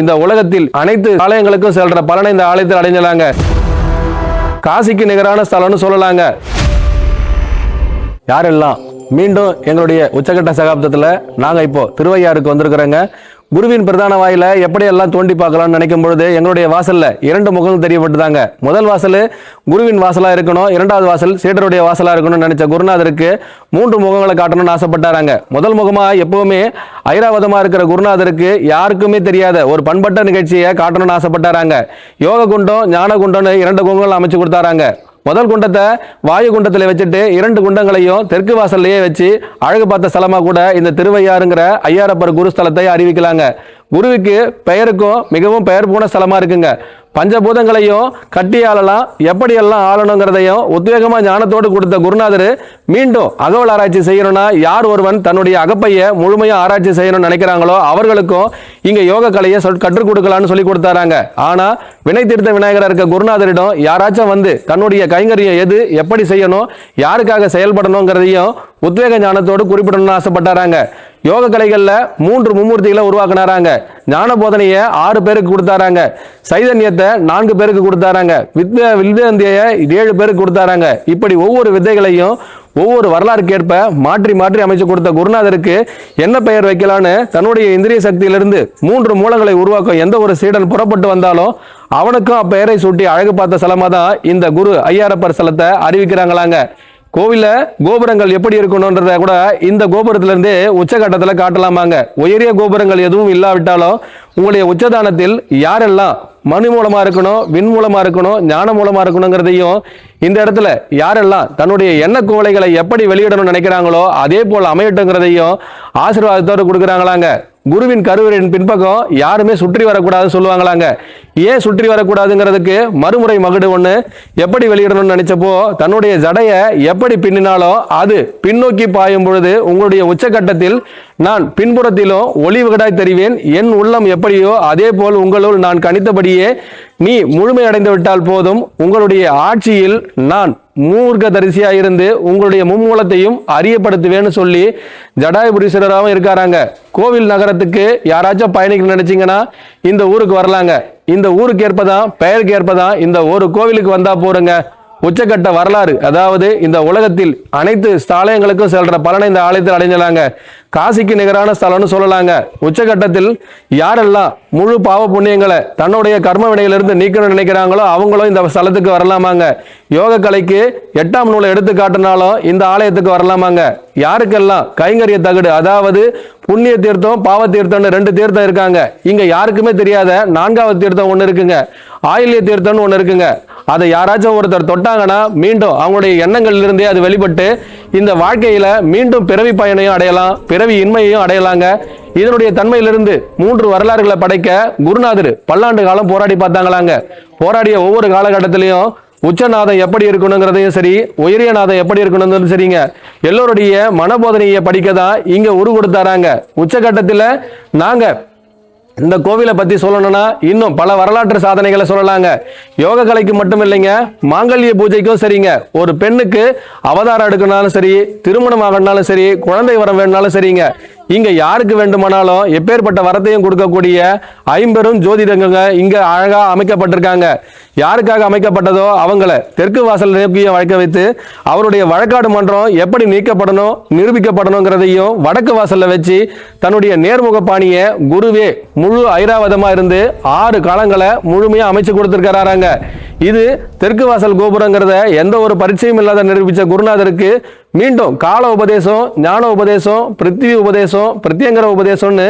இந்த உலகத்தில் அனைத்து ஆலயங்களுக்கும் செல்ற பலனை இந்த ஆலயத்தில் அடைஞ்சலாங்க. காசிக்கு நிகரான ஸ்தலம்னு சொல்லலாங்க. யாரெல்லாம் மீண்டும் எங்களுடைய உச்சகட்ட சகாப்தத்தில் நாங்கள் இப்போ திருவையாருக்கு வந்திருக்கிறோங்க. குருவின் பிரதான வாயில எப்படி எல்லாம் தோண்டி பார்க்கலாம்னு நினைக்கும் பொழுது எங்களுடைய வாசல்ல 2 முகங்கள் தெரியப்பட்டுதாங்க. முதல் வாசல் குருவின் வாசலா இருக்கணும், 2வது வாசல் சீடருடைய வாசலா இருக்கணும்னு நினைச்ச குருநாதருக்கு 3 முகங்களை காட்டணும்னு ஆசைப்பட்டாராங்க. முதல் முகமா எப்பவுமே ஐராவதமா இருக்கிற குருநாதருக்கு யாருக்குமே தெரியாத ஒரு பண்பட்ட நிகழ்ச்சியை காட்டணும்னு ஆசைப்பட்டாராங்க. யோக குண்டம் ஞான குண்டம்னு 2 குண்டங்கள் அமைச்சு கொடுத்தாராங்க. முதல் குண்டத்தை வாயு குண்டத்தில் வச்சுட்டு 2 குண்டங்களையும் தெற்கு வாசல்லையே வச்சு அழகு பார்த்த ஸ்தலமா கூட இந்த திருவையாறுங்கிற ஐயாரப்பர் குருஸ்தலத்தை அறிவிக்கலாங்க. குருவுக்கு பெயருக்கும் மிகவும் பெயர் போன ஸ்தலமா இருக்குங்க. பஞ்சபூதங்களையும் கட்டி ஆளலாம், எப்படி எல்லாம் ஆளணுங்கிறதையும் உத்வேகமா ஞானத்தோடு கொடுத்த குருநாதர் மீண்டும் அகவல் ஆராய்ச்சி செய்யணும்னா யார் ஒருவன் தன்னுடைய அகப்பைய முழுமையா ஆராய்ச்சி செய்யணும்னு நினைக்கிறாங்களோ அவர்களுக்கும் இங்க யோக கலையை கற்றுக் கொடுக்கலாம்னு சொல்லி கொடுத்தாராங்க. ஆனா வினை தீர்த்த விநாயகரா இருக்க குருநாதரிடம் யாராச்சும் வந்து தன்னுடைய கைங்கரியம் எது எப்படி செய்யணும் யாருக்காக செயல்படணுங்கிறதையும் உத்வேக ஞானத்தோடு குறிப்பிடணும்னு ஆசைப்பட்டாராங்க. யோக கலைகள்ல 3 மும்மூர்த்திகளை உருவாக்கினாராங்க. ஞான போதனையை 6 பேருக்கு கொடுத்தாராங்க. சைதன்யத்தை 4 பேருக்கு கொடுத்தாராங்க. வித்யாந்திய 7 பேருக்கு கொடுத்தாராங்க. இப்படி ஒவ்வொரு வித்தைகளையும் ஒவ்வொரு வரலாறுக்கு ஏற்ப மாற்றி மாற்றி அமைச்சு கொடுத்த குருநாதருக்கு என்ன பெயர் வைக்கலான்னு தன்னுடைய இந்திரிய சக்தியிலிருந்து 3 மூலங்களை உருவாக்கும் எந்த ஒரு சீடன் புறப்பட்டு வந்தாலும் அவனுக்கும் அப்பெயரை சூட்டி அழகு பார்த்த ஸ்தலமா தான் இந்த குரு ஐயாரப்பர் ஸ்தலத்தை அறிவிக்கிறாங்களாங்க. கோவில கோபுரங்கள் எப்படி இருக்கணும்ன்றத கூட இந்த கோபுரத்திலிருந்தே உச்சகட்டத்தில் காட்டலாமாங்க. உயரிய கோபுரங்கள் எதுவும் இல்லாவிட்டாலும் உங்களுடைய உச்சதானத்தில் யாரெல்லாம் மனு மூலமா இருக்கணும், விண் மூலமா இருக்கணும், ஞான மூலமா இருக்கணுங்கிறதையும் இந்த இடத்துல யாரெல்லாம் தன்னுடைய எண்ண கோலைகளை எப்படி வெளியிடணும்னு நினைக்கிறாங்களோ அதே போல் அமையட்டுங்கிறதையும் ஆசீர்வாதத்தோடு கொடுக்குறாங்களாங்க. குருவின் கருவறையின் பின்பக்கம் யாருமே சுற்றி வரக்கூடாதுன்னு சொல்லுவாங்களாங்க. ஏன் சுற்றி வரக்கூடாதுங்கிறதுக்கு மறுமுறை மகுடு ஒன்று எப்படி வெளியிடணும்னு நினைச்சப்போ தன்னுடைய ஜடையை எப்படி பின்னினாலும் அது பின்னோக்கி பாயும் பொழுது உங்களுடைய உச்சகட்டத்தில் நான் பின்புறத்திலும் ஒளிவுகடாய் தெரிவேன், என் உள்ளம் எப்படியோ அதே போல் உங்களுள் நான் கணித்தபடியே நீ முழுமை அடைந்து விட்டால் போதும், உங்களுடைய ஆட்சியில் நான் மூர்க்க தரிசியாயிருந்து உங்களுடைய மும்மூலத்தையும் அறியப்படுத்துவேன்னு சொல்லி ஜடாயுபுரீஸ்வரராகவும் இருக்காராங்க. கோவில் நகரத்துக்கு யாராச்சும் பயணிக்கணும்னு நினைச்சீங்கன்னா இந்த ஊருக்கு வரலாங்க. இந்த ஊருக்கு ஏற்பதான் பெயருக்கு ஏற்பதான் இந்த ஒரு கோவிலுக்கு வந்தா போறங்க. உச்சக்கட்ட வரலாறு, அதாவது இந்த உலகத்தில் அனைத்து ஸ்தலங்களுக்கும் செல்ற பலனை இந்த ஆலயத்தில் அடைஞ்சலாங்க. காசிக்கு நிகரான ஸ்தலம்னு சொல்லலாங்க. உச்சகட்டத்தில் யாரெல்லாம் முழு பாவ புண்ணியங்களை தன்னுடைய கர்ம வினையிலிருந்து நீக்கணும்னு நினைக்கிறாங்களோ அவங்களும் இந்த ஸ்தலத்துக்கு வரலாமாங்க. யோக கலைக்கு 8ஆம் நூலை எடுத்து காட்டினாலும் இந்த ஆலயத்துக்கு வரலாமாங்க. யாருக்கெல்லாம் கைங்கரிய தகடு, அதாவது புண்ணிய தீர்த்தம் பாவ தீர்த்தம்னு 2 தீர்த்தம் இருக்காங்க. இங்க யாருக்குமே தெரியாத 4வது தீர்த்தம் ஒன்று இருக்குங்க. ஆயில்ய தீர்த்தம்னு ஒன்று இருக்குங்க. அதை யாராச்சும் ஒருத்தர் தொட்டாங்கன்னா மீண்டும் அவங்களுடைய எண்ணங்கள்ல இருந்தே அது வெளிப்பட்டு இந்த வாழ்க்கையில மீண்டும் பிறவி பயனையும் அடையலாம், பிறவி இன்மையையும் அடையலாங்க. இதனுடைய தன்மையிலிருந்து 3 வரலாறுகளை படைக்க குருநாதர் பல்லாண்டு காலம் போராடி பார்த்தாங்களாங்க. போராடிய ஒவ்வொரு காலகட்டத்திலையும் உச்சநாதம் எப்படி இருக்கணுங்கிறதையும் சரி, உயரிய நாதம் எப்படி இருக்கணும்னு சரிங்க, எல்லோருடைய மனபோதனையை படிக்க தான் இங்க உரு கொடுத்தாராங்க. உச்சகட்டத்தில் நாங்க இந்த கோவிலை பத்தி சொல்லணும்னா இன்னும் பல வரலாற்று சாதனைகளை சொல்லலாங்க. யோக கலைக்கு மட்டும் இல்லைங்க, மாங்கல்ய பூஜைக்கும் சரிங்க. ஒரு பெண்ணுக்கு அவதாரம் எடுக்கணும்னாலும் சரி, திருமணம் ஆகணும்னாலும் சரி, குழந்தை வரம் வேணும்னாலும் சரிங்க, இங்க யாருக்கு வேண்டுமானாலும் எப்பேற்பட்ட வரத்தையும் கொடுக்கக்கூடிய 50 ஜோதிடங்க இங்க அழகா அமைக்கப்பட்டிருக்காங்க. யாருக்காக அமைக்கப்பட்டதோ அவங்கள தெற்கு வாசல் நோக்கிய வழக்க வைத்து அவருடைய வழக்காடு மன்றம் எப்படி நீக்கப்படணும் நிரூபிக்கப்படணுங்கிறதையும் வடக்கு வாசல்ல வச்சு தன்னுடைய நேர்முக பாணியை குருவே முழு ஐராவதமா இருந்து 6 காலங்களை முழுமையா அமைச்சு கொடுத்திருக்கிறாராங்க. இது தெற்கு வாசல் கோபுரங்கிறத எந்த ஒரு பரிச்சயம் இல்லாத நிரூபிச்ச குருநாதருக்கு மீண்டும் கால உபதேசம், ஞான உபதேசம், பிருத்திவி உபதேசம், பிரத்யங்கர உபதேசம்னு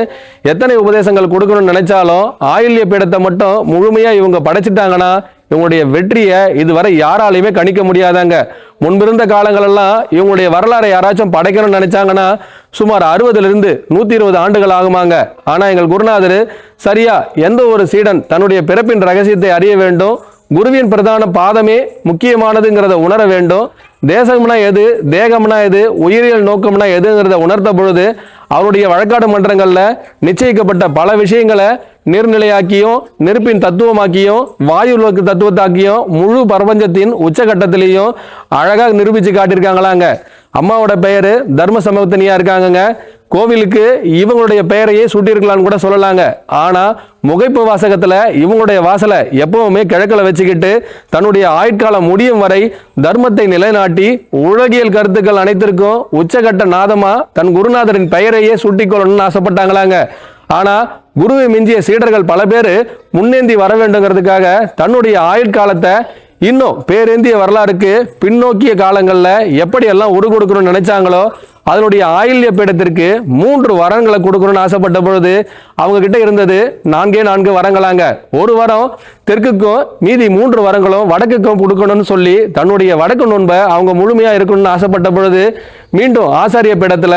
எத்தனை உபதேசங்கள் கொடுக்கணும்னு நினைச்சாலும் ஆயில்ய பீடத்தை மட்டும் முழுமையா இவங்க படைச்சிட்டாங்கன்னா இவங்களுடைய வெற்றியை இதுவரை யாராலையுமே கணிக்க முடியாதாங்க. முன்பிருந்த காலங்கள் எல்லாம் இவங்களுடைய வரலாறை யாராச்சும் படைக்கணும்னு நினைச்சாங்கன்னா சுமார் 60லிருந்து 120 ஆண்டுகள் ஆகுமாங்க. ஆனா எங்கள் குருநாதர் சரியா எந்த ஒரு சீடன் தன்னுடைய பிறப்பின் ரகசியத்தை அறிய வேண்டும், குருவின் பிரதான பாதமே முக்கியமானதுங்கிறத உணர வேண்டும், தேசம்னா எது, தேகம்னா எது, உயிரியல் நோக்கம்னா எதுங்கிறத உணர்த்த பொழுது அவருடைய வழக்காடு மன்றங்கள்ல நிச்சயிக்கப்பட்ட பல விஷயங்களை நீர்நிலையாக்கியும் நெருப்பின் தத்துவமாக்கியும் வாயு தத்துவத்தாக்கியும் முழு பிரபஞ்சத்தின் உச்சகட்டத்திலையும் அழகாக நிரூபிச்சு காட்டியிருக்காங்களாங்க. அம்மாவோட பெயரு தர்ம சமவர்த்தினியா இருக்காங்கங்க. கோவிலுக்கு இவங்களுடைய பெயரையே சூட்டியிருக்கலாம்னு கூட சொல்லலாங்க. ஆனா முகைப்பு வாசகத்துல இவங்களுடைய வாசலை எப்பவுமே கிழக்கில் வச்சுக்கிட்டு தன்னுடைய ஆயுட்காலம் முடியும் வரை தர்மத்தை நிலைநாட்டி உலகியல் கருத்துக்கள் அனைத்திற்கும் உச்சகட்ட நாதமா தன் குருநாதரின் பெயரையே சூட்டிக்கொள்ளணும்னு ஆசைப்பட்டாங்களாங்க. ஆனா குருவை மிஞ்சிய சீடர்கள் பல பேர் முன்னேந்தி வர வேண்டுங்கிறதுக்காக தன்னுடைய ஆயுட்காலத்தை இன்னும் பேரேந்திய வரலாறுக்கு பின்னோக்கிய காலங்களில் எப்படி எல்லாம் உரு கொடுக்கணும்னு நினைச்சாங்களோ அதனுடைய ஆயில்ய பீடத்திற்கு 3 வரங்களை கொடுக்கணும்னு ஆசைப்பட்ட பொழுது அவங்க கிட்ட இருந்தது 4 வரங்களாங்க. ஒரு வரம் தெற்குக்கும் மீதி 3 வரங்களும் வடக்குக்கும் கொடுக்கணும்னு சொல்லி தன்னுடைய வடக்கு நோன்பை அவங்க முழுமையா இருக்கணும்னு ஆசைப்பட்ட பொழுது மீண்டும் ஆசாரிய பீடத்துல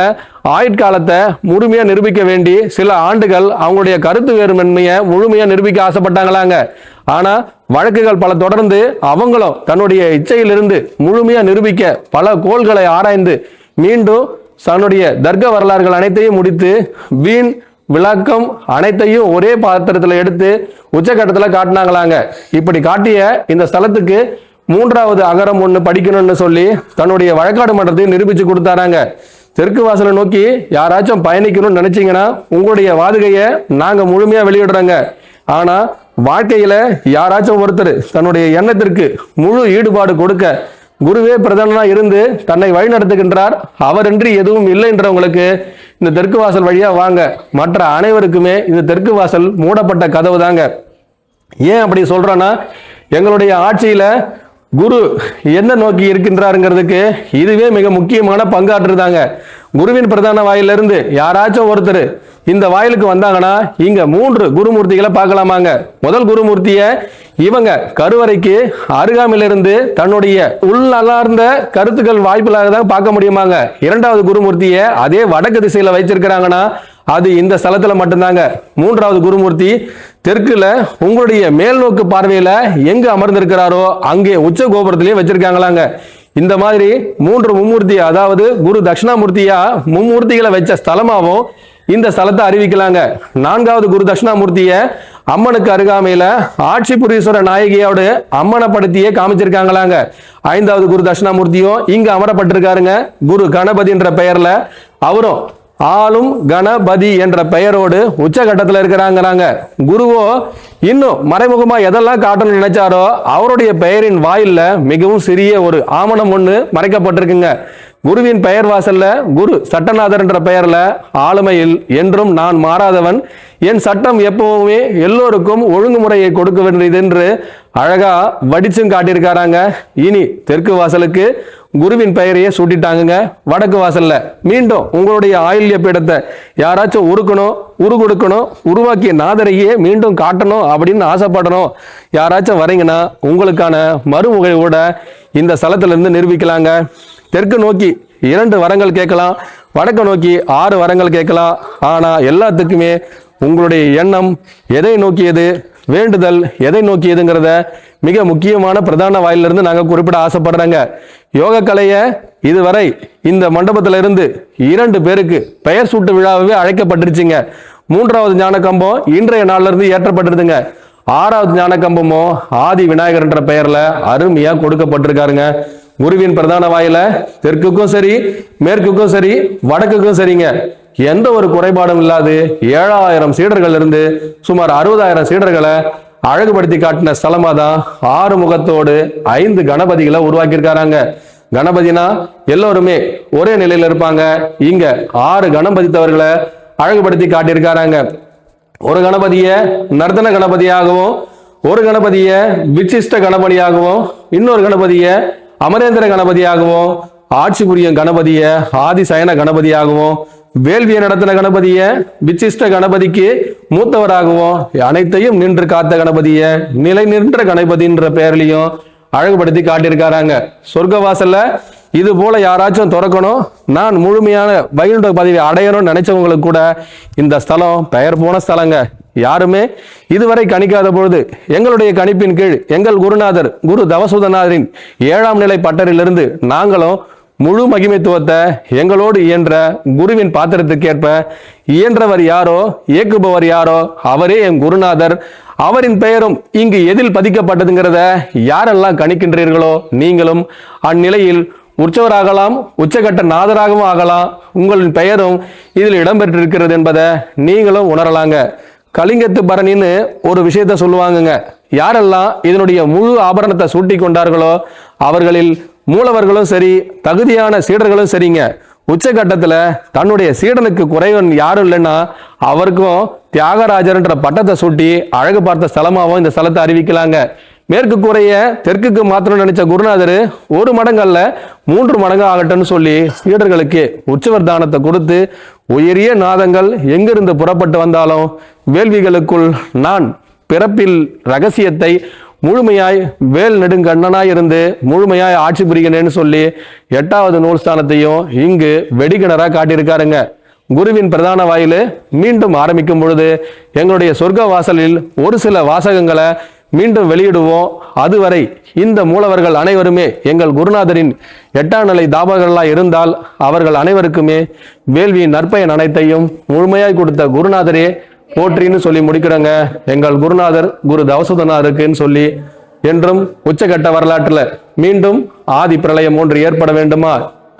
ஆயுட்காலத்தை முழுமையா நிரூபிக்க வேண்டி சில ஆண்டுகள் அவங்களுடைய கருத்து வேறுமென்மையை முழுமையா நிரூபிக்க ஆசைப்பட்டாங்களாங்க. ஆனா வழக்குகள் பல தொடர்ந்து அவங்களும் தன்னுடைய இச்சையிலிருந்து முழுமையா நிரூபிக்க பல கோள்களை ஆராய்ந்து மீண்டும் தன்னுடைய தர்க்க வரலாறுகள் அனைத்தையும் முடித்து வீண் விளக்கம் அனைத்தையும் ஒரே பாத்திரத்தில் எடுத்து உச்சகட்டத்தில் காட்டினாங்களாங்க. இப்படி காட்டிய இந்த ஸ்தலத்துக்கு 3வது அகரம் ஒன்று படிக்கணும்னு சொல்லி தன்னுடைய வழக்காடு மன்றத்தையும் நிரூபிச்சு கொடுத்தாராங்க. தெற்கு வாசலை நோக்கி யாராச்சும் பயணிக்கணும்னு நினைச்சீங்கன்னா உங்களுடைய வாதுகையை நாங்க முழுமையா வெளியிடுறோங்க. ஆனா வாழ்க்கையில யாராச்சும் ஒருத்தர் தன்னுடைய எண்ணத்திற்கு முழு ஈடுபாடு கொடுக்க குருவே பிரதானா இருந்து தன்னை வழிநடத்துகின்றார், அவரின்றி எதுவும் இல்லை என்றவங்களுக்கு இந்த தெற்கு வாசல் வழியா வாங்க. மற்ற அனைவருக்குமே இந்த தெற்கு வாசல் மூடப்பட்ட கதவு தாங்க. ஏன் அப்படி சொல்றோன்னா எங்களுடைய ஆட்சியில குரு என்ன நோக்கி இருக்கின்றாருங்கிறதுக்கு இதுவே மிக முக்கியமான பங்காற்றுதாங்க. குருவின் பிரதான வாயிலிருந்து யாராச்சும் ஒருத்தர் இந்த வாயிலுக்கு வந்தாங்கன்னா இங்க 3 குருமூர்த்திகளை பார்க்கலாமாங்க. முதல் குருமூர்த்திய இவங்க கருவறைக்கு அருகாமையிலிருந்து தன்னுடைய உள்நலார்ந்த கருத்துக்கள் வாய்ப்புகளாக தான் பார்க்க முடியுமாங்க. 2வது குருமூர்த்திய அதே வடக்கு திசையில வச்சிருக்கிறாங்கன்னா அது இந்த ஸ்தலத்துல மட்டும்தாங்க. 3வது குருமூர்த்தி தெற்குல உங்களுடைய மேல் நோக்கு பார்வையில எங்கு அமர்ந்திருக்கிறாரோ அங்கே உச்ச கோபுரத்திலேயே வச்சிருக்காங்களாங்க. இந்த மாதிரி 3 மும்மூர்த்தி, அதாவது குரு தட்சிணாமூர்த்தியா மும்மூர்த்திகளை வச்ச ஸ்தலமாவும் இந்த ஸ்தலத்தை அறிவிக்கலாங்க. 4வது குரு தட்சிணாமூர்த்திய அம்மனுக்கு அருகாமையில ஆட்சி புரீஸ்வர நாயகியோட அம்மனப்படுத்தியே காமிச்சிருக்காங்களாங்க. 5வது குரு தட்சிணாமூர்த்தியும் இங்க அமரப்பட்டிருக்காருங்க. குரு கணபதி என்ற பெயர்ல அவரும் ஆளும் கணபதி என்ற பெயரோடு உச்சகட்டத்தில் இருக்கிறாங்கிறாங்க. குருவோ இன்னும் மறைமுகமா எதெல்லாம் காட்டணும்னு நினைச்சாரோ அவருடைய பெயரின் வாயில்ல மிகவும் சிறிய ஒரு ஆமணம் ஒண்ணு மறைக்கப்பட்டிருக்குங்க. குருவின் பெயர் வாசல்ல குரு சட்டநாதர் என்ற பெயர்ல ஆளுமையில் என்றும் நான் மாறாதவன், என் சட்டம் எப்பவுமே எல்லோருக்கும் ஒழுங்குமுறையை கொடுக்க வேண்டியது என்று அழகா வடிச்சும் காட்டியிருக்காராங்க. இனி தெற்கு வாசலுக்கு குருவின் பெயரையே சூட்டிட்டாங்க. வடக்கு வாசல்ல மீண்டும் உங்களுடைய ஆயில்ய பீடத்தை யாராச்சும் உரு கொடுக்கணும், உருவாக்கிய நாதரையே மீண்டும் காட்டணும் அப்படின்னு ஆசைப்படணும் யாராச்சும் வரீங்கன்னா உங்களுக்கான மறுமுகையோட இந்த ஸ்தலத்திலிருந்து நிரூபிக்கலாங்க. தெற்கு நோக்கி 2 வரங்கள் கேட்கலாம், வடக்கு நோக்கி 6 வரங்கள் கேட்கலாம். ஆனா எல்லாத்துக்குமே உங்களுடைய எண்ணம் எதை நோக்கியது, வேண்டுதல் எதை நோக்கியதுங்கிறத மிக முக்கியமான பிரதான வாயிலிருந்து நாங்கள் குறிப்பிட ஆசைப்படுறோங்க. யோக கலையை இதுவரை இந்த மண்டபத்தில இருந்து 2 பேருக்கு பெயர் சூட்டு விழாவே அழைக்கப்பட்டுருச்சுங்க. 3வது ஞான கம்பம் இன்றைய நாள்ல இருந்து ஏற்றப்பட்டிருதுங்க. 6வது ஞான கம்பமோ ஆதி விநாயகர் என்ற பெயர்ல அருமையா கொடுக்கப்பட்டிருக்காருங்க. குருவின் பிரதான வாயில தெற்குக்கும் சரி, மேற்குக்கும் சரி, வடக்குக்கும் சரிங்க எந்த ஒரு குறைபாடும் இல்லாது 7000 சீடர்கள் இருந்து சுமார் 60,000 சீடர்களை அழகுபடுத்தி காட்டின ஸ்தலமா தான் 6 முகத்தோடு 5 கணபதிகளை உருவாக்கியிருக்காங்க. கணபதினா எல்லோருமே ஒரே நிலையில இருப்பாங்க. இங்க 6 கணபதித்தவர்களை அழகுபடுத்தி காட்டியிருக்காங்க. ஒரு கணபதிய நர்த்தன கணபதியாகவும், ஒரு கணபதிய விசிஷ்ட கணபதியாகவும், இன்னொரு கணபதிய அமரேந்திர கணபதியாகவும், ஆட்சி புரியும் கணபதிய ஆதிசயன கணபதியாகவும், வேள்வியை நடத்தின கணபதிய விசிஷ்ட கணபதிக்கு மூத்தவராகவும், அனைத்தையும் நின்று காத்த கணபதிய நிலை நின்ற கணபதின்ற பெயர்லையும் அழகுபடுத்தி காட்டியிருக்காங்க. சொர்க்க வாசல்ல இது போல யாராச்சும் திறக்கணும், நான் முழுமையான வைகுண்ட பதவி அடையணும்னு நினைச்சவங்களுக்கு கூட இந்த ஸ்தலம் பெயர் போன ஸ்தலங்க. யாருமே இதுவரை கணிக்காத பொழுது எங்களுடைய கணிப்பின் கீழ் எங்கள் குருநாதர் குரு தவசூதநாதரின் 7ஆம் நிலை பட்டரிலிருந்து நாங்களும் முழு மகிமைத்துவத்தை எங்களோடு இயன்ற குருவின் பாத்திரத்துக்கேற்ப இயன்றவர் யாரோ, இயக்குபவர் யாரோ அவரே என் குருநாதர். அவரின் பெயரும் இங்கு எதில் பதிக்கப்பட்டதுங்கிறத யாரெல்லாம் கணிக்கின்றீர்களோ நீங்களும் அந்நிலையில் உற்சவராகலாம், உச்சகட்ட நாதராகவும் ஆகலாம். உங்களின் பெயரும் இதில் இடம்பெற்றிருக்கிறது என்பதை நீங்களும் உணரலாங்க. கலிங்கத்து பரணின்னு ஒரு விஷயத்த சொல்லுவாங்கங்க. யாரெல்லாம் இதனுடைய முழு ஆபரணத்தை சூட்டி கொண்டார்களோ அவர்களில் மூலவர்களும் சரி, தகுதியான சீடர்களும் சரிங்க. உச்சகட்டத்துல தன்னுடைய சீடனுக்கு குறைவன் யாரும் இல்லைன்னா அவருக்கும் தியாகராஜர்ன்ற பட்டத்தை சூட்டி அழகு பார்த்த ஸ்தலமாகவும் இந்த ஸ்தலத்தை அறிவிக்கலாங்க. மேற்கு கூரைய தெற்குக்கு மாத்திரம் நினைச்ச குருநாதர் ஒரு மடங்கல்ல 3 மடங்கு ஆகட்டும்னு சொல்லி சீடர்களுக்கு உற்சவர் தானத்தை கொடுத்து உயரிய நாதங்கள் எங்கிருந்து புறப்பட்டு வந்தாலும் வேள்விகளுக்குள் நான் பிறப்பில் ரகசியத்தை முழுமையாய் வேல் நெடுங்கண்ணனாய் இருந்து முழுமையாய் ஆட்சி புரிகிறேன்னு சொல்லி 8வது நூல் ஸ்தானத்தையும் இங்கு வெடிக்கிணறா காட்டியிருக்காருங்க. குருவின் பிரதான வாயிலு மீண்டும் ஆரம்பிக்கும் பொழுது எங்களுடைய சொர்க்க வாசலில் ஒரு சில வாசகங்களை மீண்டும் வெளியிடுவோம். அதுவரை இந்த மூலவர்கள் அனைவருமே எங்கள் குருநாதரின் 8ஆம் நிலை தாபகர்களாய் இருந்தால் அவர்கள் அனைவருக்குமே வேள்வியின் நற்பயன் அனைத்தையும் முழுமையாய் கொடுத்த குருநாதரே போற்றின்னு சொல்லி முடிக்கிறோங்க. எங்கள் குருநாதர் குரு தவசுதனாருக்குன்னு சொல்லி என்றும் உச்சகட்ட வரலாற்றுல மீண்டும் ஆதி பிரளயம் ஒன்று ஏற்பட வேண்டுமா?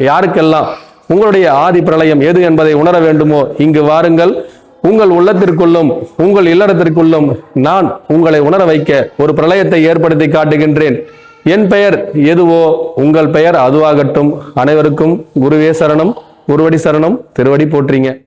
யாருக்கெல்லாம் உங்களுடைய ஆதி பிரளயம் எது என்பதை உணர வேண்டுமோ இங்கு வாருங்கள். உங்கள் உள்ளத்திற்குள்ளும் உங்கள் இல்லறத்திற்குள்ளும் நான் உங்களை உணர வைக்க ஒரு பிரளயத்தை ஏற்படுத்தி காட்டுகின்றேன். என் பெயர் எதுவோ உங்கள் பெயர் அதுவாகட்டும். அனைவருக்கும் குருவே சரணம், குருவடி சரணம், திருவடி போற்றிங்க.